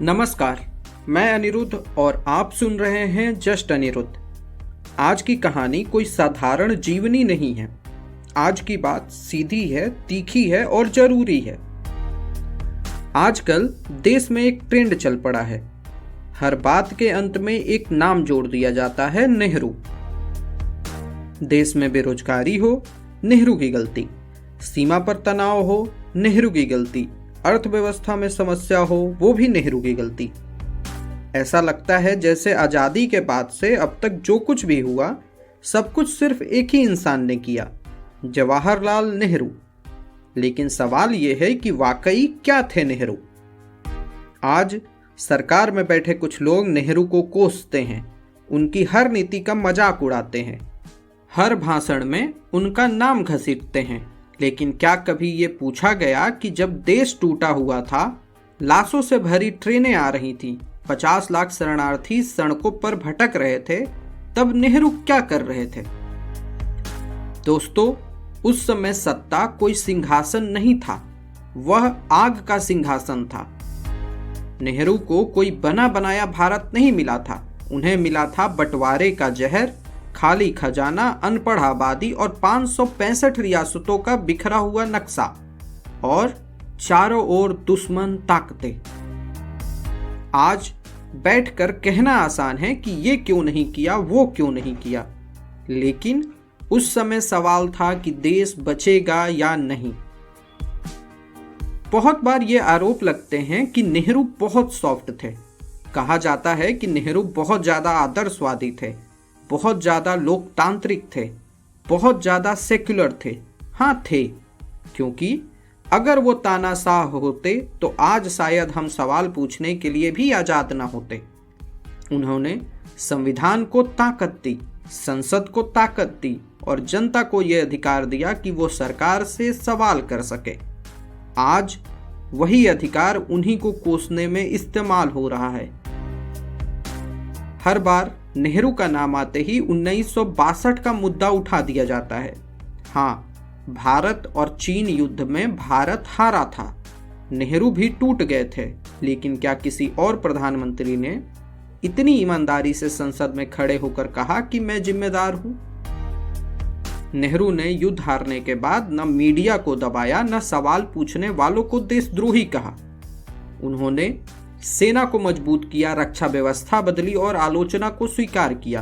नमस्कार, मैं अनिरुद्ध और आप सुन रहे हैं जस्ट अनिरुद्ध। आज की कहानी कोई साधारण जीवनी नहीं है। आज की बात सीधी है, तीखी है और जरूरी है। आजकल देश में एक ट्रेंड चल पड़ा है। हर बात के अंत में एक नाम जोड़ दिया जाता है, नेहरू। देश में बेरोजगारी हो, नेहरू की गलती। सीमा पर तनाव हो, नेहरू की गलती। अर्थव्यवस्था में समस्या हो, वो भी नेहरू की गलती। ऐसा लगता है जैसे आज़ादी के बाद से अब तक जो कुछ भी हुआ, सब कुछ सिर्फ एक ही इंसान ने किया, जवाहरलाल नेहरू। लेकिन सवाल ये है कि वाकई क्या थे नेहरू? आज सरकार में बैठे कुछ लोग नेहरू को कोसते हैं, उनकी हर नीति का मजाक उड़ाते हैं, हर भाषण में उनका नाम घसीटते हैं। लेकिन क्या कभी ये पूछा गया कि जब देश टूटा हुआ था, लाशों से भरी ट्रेनें आ रही थीं, 50 लाख शरणार्थी सड़कों पर भटक रहे थे, तब नेहरू क्या कर रहे थे? दोस्तों, उस समय सत्ता कोई सिंहासन नहीं था, वह आग का सिंहासन था। नेहरू को कोई बना बनाया भारत नहीं मिला था, उन्हें मिला था बंटवारे का जहर, खाली खजाना, अनपढ़ आबादी और 565 रियासतों का बिखरा हुआ नक्शा और चारों ओर दुश्मन ताकतें। आज बैठकर कहना आसान है कि ये क्यों नहीं किया, वो क्यों नहीं किया, लेकिन उस समय सवाल था कि देश बचेगा या नहीं। बहुत बार ये आरोप लगते हैं कि नेहरू बहुत सॉफ्ट थे। कहा जाता है कि नेहरू बहुत ज्यादा आदर्शवादी थे, बहुत ज़्यादा लोकतांत्रिक थे, बहुत ज़्यादा सेक्युलर थे। हाँ थे, क्योंकि अगर वो तानाशाह होते तो आज शायद हम सवाल पूछने के लिए भी आज़ाद न होते। उन्होंने संविधान को ताकत दी, संसद को ताकत दी और जनता को ये अधिकार दिया कि वो सरकार से सवाल कर सके। आज वही अधिकार उन्हीं को कोसने में इस्तेमाल हो रहा है। हर बार नेहरू का नाम आते ही 1962 का मुद्दा उठा दिया जाता है। हाँ, भारत और चीन युद्ध में भारत हारा था, नेहरू भी टूट गए थे, लेकिन क्या किसी और प्रधानमंत्री ने इतनी ईमानदारी से संसद में खड़े होकर कहा कि मैं जिम्मेदार हूं? नेहरू ने युद्ध हारने के बाद न मीडिया को दबाया, न सवाल पूछने वालों को देशद्रोही कहा। उन्होंने सेना को मजबूत किया, रक्षा व्यवस्था बदली और आलोचना को स्वीकार किया।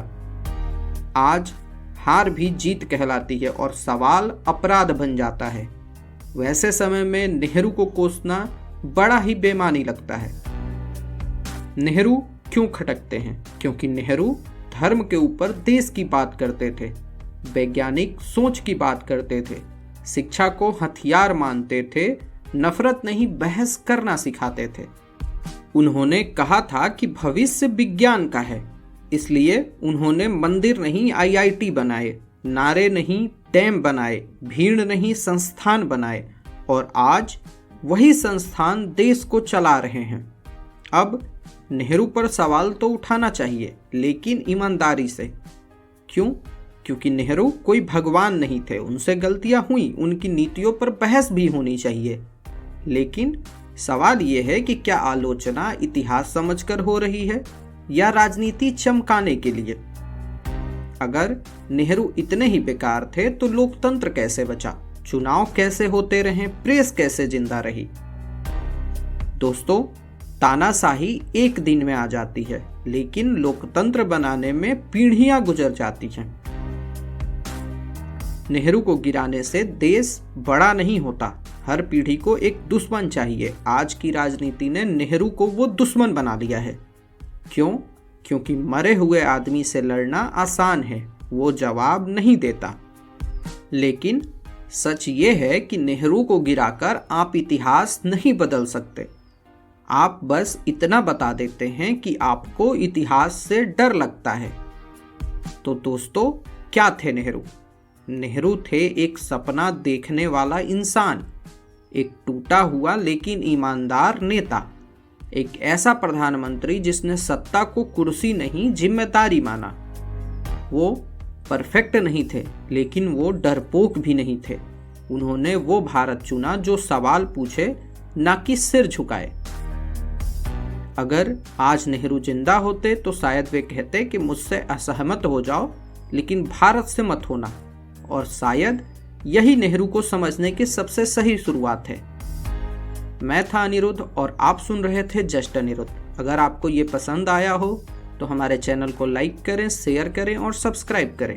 आज हार भी जीत कहलाती है और सवाल अपराध बन जाता है। वैसे समय में नेहरू को कोसना बड़ा ही बेमानी लगता है। नेहरू क्यों खटकते हैं? क्योंकि नेहरू धर्म के ऊपर देश की बात करते थे, वैज्ञानिक सोच की बात करते थे, शिक्षा को हथियार मानते थे, नफरत नहीं बहस करना सिखाते थे। उन्होंने कहा था कि भविष्य विज्ञान का है, इसलिए उन्होंने मंदिर नहीं आईआईटी बनाए, नारे नहीं डैम बनाए, भीड़ नहीं संस्थान बनाए और आज वही संस्थान देश को चला रहे हैं। अब नेहरू पर सवाल तो उठाना चाहिए, लेकिन ईमानदारी से। क्यों? क्योंकि नेहरू कोई भगवान नहीं थे, उनसे गलतियां हुई, उनकी नीतियों पर बहस भी होनी चाहिए। लेकिन सवाल यह है कि क्या आलोचना इतिहास समझकर हो रही है या राजनीति चमकाने के लिए? अगर नेहरू इतने ही बेकार थे तो लोकतंत्र कैसे बचा, चुनाव कैसे होते रहे, प्रेस कैसे जिंदा रही? दोस्तों, तानाशाही एक दिन में आ जाती है, लेकिन लोकतंत्र बनाने में पीढ़ियां गुजर जाती हैं। नेहरू को गिराने से देश बड़ा नहीं होता, हर पीढ़ी को एक दुश्मन चाहिए। आज की राजनीति ने नेहरू को वो दुश्मन बना लिया है। क्यों? क्योंकि मरे हुए आदमी से लड़ना आसान है, वो जवाब नहीं देता। लेकिन सच ये है कि नेहरू को गिराकर आप इतिहास नहीं बदल सकते। आप बस इतना बता देते हैं कि आपको इतिहास से डर लगता है। तो दोस्तों, क्या थे नेहरू? नेहरू थे एक सपना देखने वाला इंसान, एक टूटा हुआ लेकिन ईमानदार नेता, एक ऐसा प्रधानमंत्री जिसने सत्ता को कुर्सी नहीं जिम्मेदारी माना। वो परफेक्ट नहीं थे, लेकिन वो डरपोक भी नहीं थे। उन्होंने वो भारत चुना जो सवाल पूछे, ना कि सिर झुकाए। अगर आज नेहरू जिंदा होते तो शायद वे कहते कि मुझसे असहमत हो जाओ लेकिन भारत से मत होना, और शायद यही नेहरू को समझने की सबसे सही शुरुआत है। मैं था अनिरुद्ध और आप सुन रहे थे जस्ट अनिरुद्ध। अगर आपको ये पसंद आया हो तो हमारे चैनल को लाइक करें, शेयर करें और सब्सक्राइब करें।